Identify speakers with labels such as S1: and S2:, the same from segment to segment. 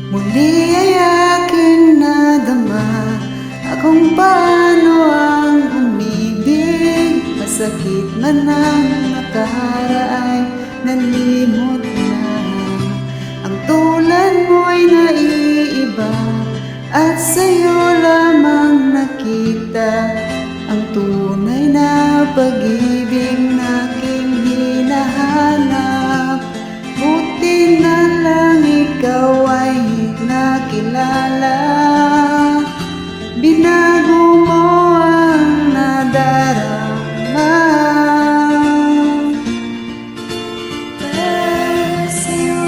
S1: Muli ay aking nadama kung paano ang umibig. Masakit man ang nakaraan, nalimot na. Ang tulad mo'y naiiba, at sa'yo lamang nakita ang tunay na pag-ibig na aking hinahanap. Buti na lang ikaw ay nakilala, binago mo ang nadarama.
S2: Para sa'yo,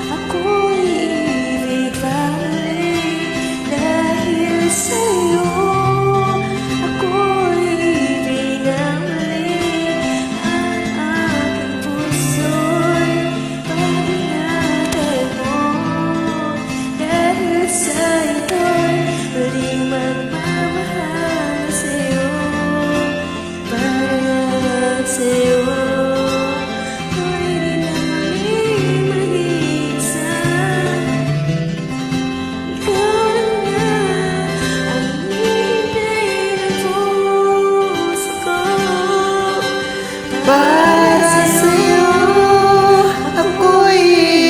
S2: ako'y ibig dahil sa'yo, ako'y ibig ang aking puso'y pahinatag mo. Dahil sa ito'y muling magmamahal sa'yo. Para sa'yo, ako'y di na muling mag-iisa. Ikaw na ang hintay ng puso ko.
S1: Para sa'yo, ako'y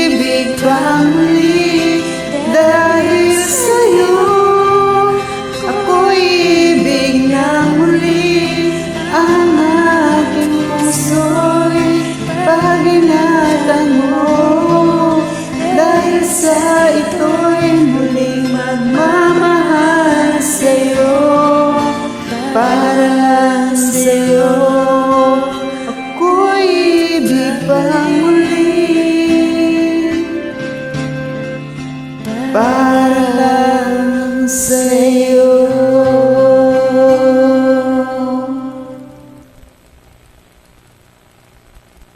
S1: ibig pa muli. Dahil sa'yo, ako'y ibig na muli. Ang aking puso'y pahinatan mo. Dahil sa ito'y muling magmamahal sa'yo. Para lang sa'yo, ako'y ibig pa muli. Para